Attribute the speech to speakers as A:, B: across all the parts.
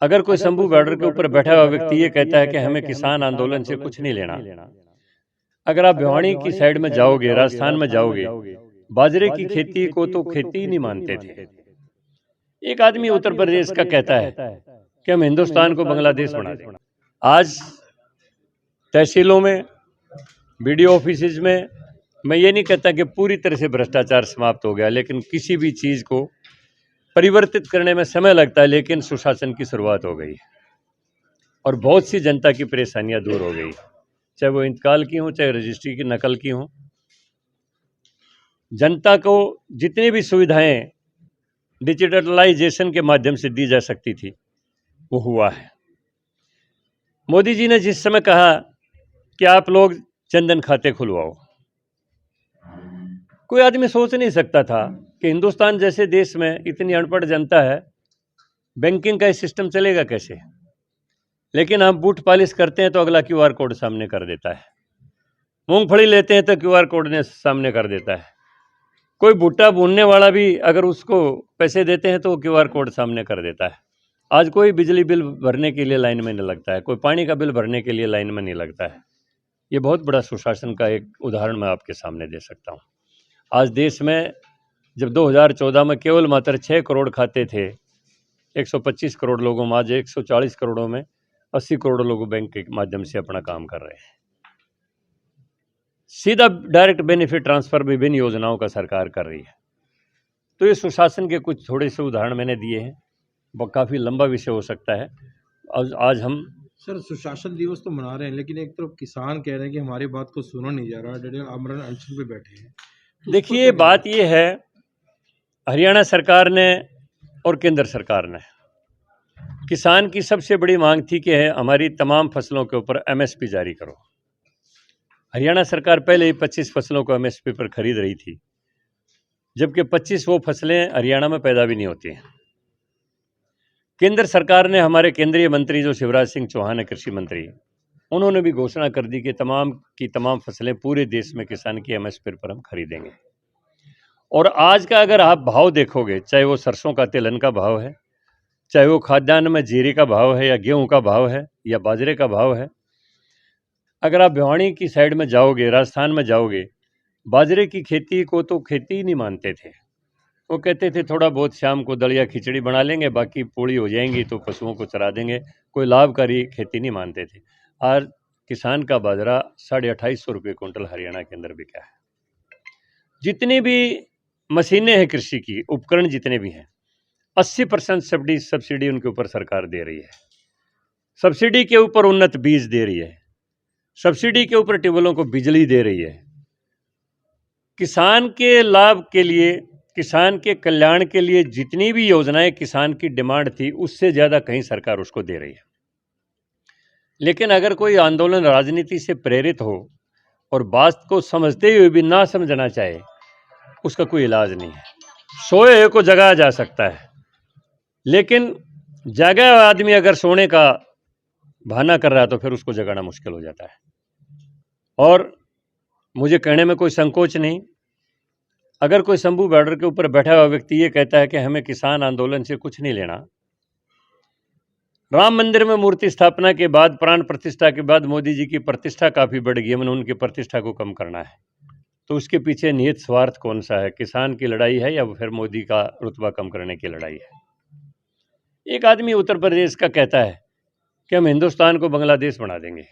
A: अगर कोई शंभू बॉर्डर के ऊपर बैठा हुआ व्यक्ति ये कहता है कि हमें किसान आंदोलन से कुछ नहीं लेना, अगर आप भिवानी की साइड में जाओगे, राजस्थान में जाओगे, बाजरे की खेती को तो खेती ही नहीं मानते थे। एक आदमी उत्तर प्रदेश का कहता है कि हम हिंदुस्तान को बांग्लादेश बना देंगे। आज तहसीलों में, बीडीओ ऑफिस में, मैं ये नहीं कहता कि पूरी तरह से भ्रष्टाचार समाप्त हो गया, लेकिन किसी भी चीज को परिवर्तित करने में समय लगता है, लेकिन सुशासन की शुरुआत हो गई है और बहुत सी जनता की परेशानियां दूर हो गई, चाहे वो इंतकाल की हो, चाहे रजिस्ट्री की नकल की हो। जनता को जितनी भी सुविधाएं डिजिटलाइजेशन के माध्यम से दी जा सकती थी वो हुआ है। मोदी जी ने जिस समय कहा कि आप लोग जनधन खाते खुलवाओ, कोई आदमी सोच नहीं सकता था कि हिंदुस्तान जैसे देश में इतनी अनपढ़ जनता है, बैंकिंग का सिस्टम चलेगा कैसे। लेकिन हम बूट पॉलिश करते हैं तो अगला क्यूआर कोड सामने कर देता है, मूंगफली लेते हैं तो क्यूआर कोड ने सामने कर देता है, कोई भुट्टा भूनने वाला भी अगर उसको पैसे देते हैं तो वो क्यूआर कोड सामने कर देता है। आज कोई बिजली बिल भरने के लिए लाइन में नहीं लगता है, कोई पानी का बिल भरने के लिए लाइन में नहीं लगता है। ये बहुत बड़ा सुशासन का एक उदाहरण मैं आपके सामने दे सकता हूँ। आज देश में जब 2014 में केवल मात्र 6 करोड़ खाते थे 125 करोड़ लोगों में, आज 140 करोड़ों में 80 करोड़ लोग बैंक के माध्यम से अपना काम कर रहे हैं। सीधा डायरेक्ट बेनिफिट ट्रांसफर विभिन्न योजनाओं का सरकार कर रही है। तो ये सुशासन के कुछ थोड़े से उदाहरण मैंने दिए हैं, वो काफ़ी लंबा विषय हो सकता है। आज हम
B: सर सुशासन दिवस तो मना रहे हैं, लेकिन एक तरफ किसान कह रहे हैं कि हमारी बात को सुना नहीं जा रहा, डेढ़ आमरण अनशन पे बैठे हैं। तो
A: देखिए, बात ये है, हरियाणा सरकार ने और केंद्र सरकार ने, किसान की सबसे बड़ी मांग थी कि हमारी तमाम फसलों के ऊपर एमएसपी जारी करो। हरियाणा सरकार पहले ही 25 फसलों को एमएसपी पर खरीद रही थी, जबकि 25 वो फसलें हरियाणा में पैदा भी नहीं होती हैं। केंद्र सरकार ने, हमारे केंद्रीय मंत्री जो शिवराज सिंह चौहान है, कृषि मंत्री, उन्होंने भी घोषणा कर दी कि तमाम की तमाम फसलें पूरे देश में किसान की एमएसपी पर हम खरीदेंगे। और आज का अगर आप भाव देखोगे, चाहे वो सरसों का तिलहन का भाव है, चाहे वो खाद्यान्न में जीरे का भाव है, या गेहूं का भाव है, या बाजरे का भाव है, अगर आप भिवानी की साइड में जाओगे, राजस्थान में जाओगे, बाजरे की खेती को तो खेती ही नहीं मानते थे। वो कहते थे थोड़ा बहुत शाम को दलिया खिचड़ी बना लेंगे, बाकी पूड़ी हो जाएंगी तो पशुओं को चरा देंगे, कोई लाभकारी खेती नहीं मानते थे। आज किसान का बाजरा 2850 रुपये कुंटल हरियाणा के अंदर बिका है। जितनी भी मशीनें हैं कृषि की, उपकरण जितने भी हैं, 80% सब्सिडी उनके ऊपर सरकार दे रही है। सब्सिडी के ऊपर उन्नत बीज दे रही है, सब्सिडी के ऊपर ट्यूबवेलों को बिजली दे रही है। किसान के लाभ के लिए, किसान के कल्याण के लिए जितनी भी योजनाएं किसान की डिमांड थी, उससे ज़्यादा कहीं सरकार उसको दे रही है। लेकिन अगर कोई आंदोलन राजनीति से प्रेरित हो और बात को समझते हुए भी ना समझना चाहे, उसका कोई इलाज नहीं है। सोए हुए को जगाया जा सकता है, लेकिन जागा हुआ आदमी अगर सोने का बहाना कर रहा है तो फिर उसको जगाना मुश्किल हो जाता है। और मुझे कहने में कोई संकोच नहीं, अगर कोई शंभू बॉर्डर के ऊपर बैठा हुआ व्यक्ति ये कहता है कि हमें किसान आंदोलन से कुछ नहीं लेना, राम मंदिर में मूर्ति स्थापना के बाद, प्राण प्रतिष्ठा के बाद मोदी जी की प्रतिष्ठा काफ़ी बढ़ गई, हमने उनकी प्रतिष्ठा को कम करना है, तो उसके पीछे निहित स्वार्थ कौन सा है? किसान की लड़ाई है या फिर मोदी का रुतबा कम करने की लड़ाई है? एक आदमी उत्तर प्रदेश का कहता है कि हम हिंदुस्तान को बांग्लादेश बना देंगे,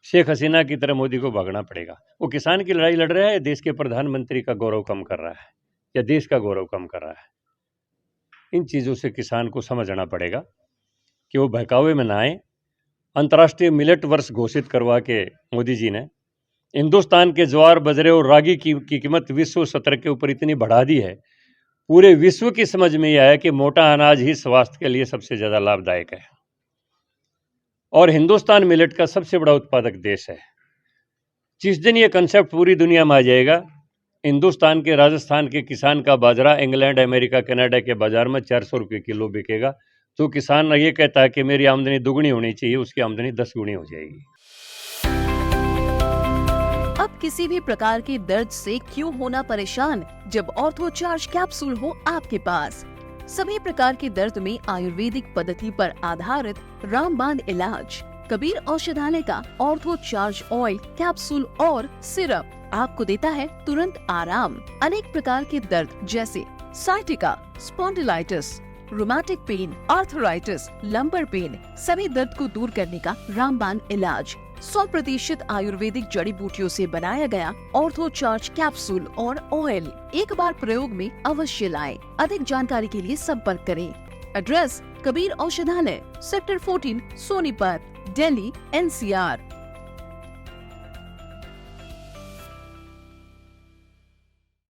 A: शेख हसीना की तरह मोदी को भागना पड़ेगा। वो किसान की लड़ाई लड़ रहा है, देश के प्रधानमंत्री का गौरव कम कर रहा है, या देश का गौरव कम कर रहा है? इन चीज़ों से किसान को समझना पड़ेगा कि वो बहकावे में ना आए। अंतर्राष्ट्रीय मिलेट वर्ष घोषित करवा के मोदी जी ने हिंदुस्तान के ज्वार, बजरे और रागी की कीमत विश्व स्तर के ऊपर इतनी बढ़ा दी है, पूरे विश्व की समझ में यह आया कि मोटा अनाज ही स्वास्थ्य के लिए सबसे ज़्यादा लाभदायक है, और हिंदुस्तान मिलेट का सबसे बड़ा उत्पादक देश है। जिस दिन ये कंसेप्ट पूरी दुनिया में आ जाएगा, हिंदुस्तान के, राजस्थान के किसान का बाजरा इंग्लैंड, अमेरिका, कनाडा के बाजार में 400 रुपये किलो बिकेगा, तो किसान ये कहता है कि मेरी आमदनी दुगनी होनी चाहिए, उसकी आमदनी 10 गुनी हो जाएगी।
C: अब किसी भी प्रकार के दर्द से क्यों होना परेशान, जब ऑर्थो चार्ज कैप्सूल हो आपके पास। सभी प्रकार के दर्द में आयुर्वेदिक पद्धति पर आधारित रामबाण इलाज। कबीर औषधालय का ऑर्थो चार्ज ऑयल, कैप्सूल और सिरप आपको देता है तुरंत आराम। अनेक प्रकार के दर्द जैसे sciatica, spondylitis, rheumatic pain, arthritis, lumbar pain, सभी दर्द को दूर करने का रामबाण इलाज 100% आयुर्वेदिक जड़ी बूटियों से बनाया गया ऑर्थो चार्ज कैप्सूल और ऑयल एक बार प्रयोग में अवश्य लाएं। अधिक जानकारी के लिए संपर्क करें। एड्रेस: कबीर औषधालय, सेक्टर 14, सोनीपत, दिल्ली, NCR।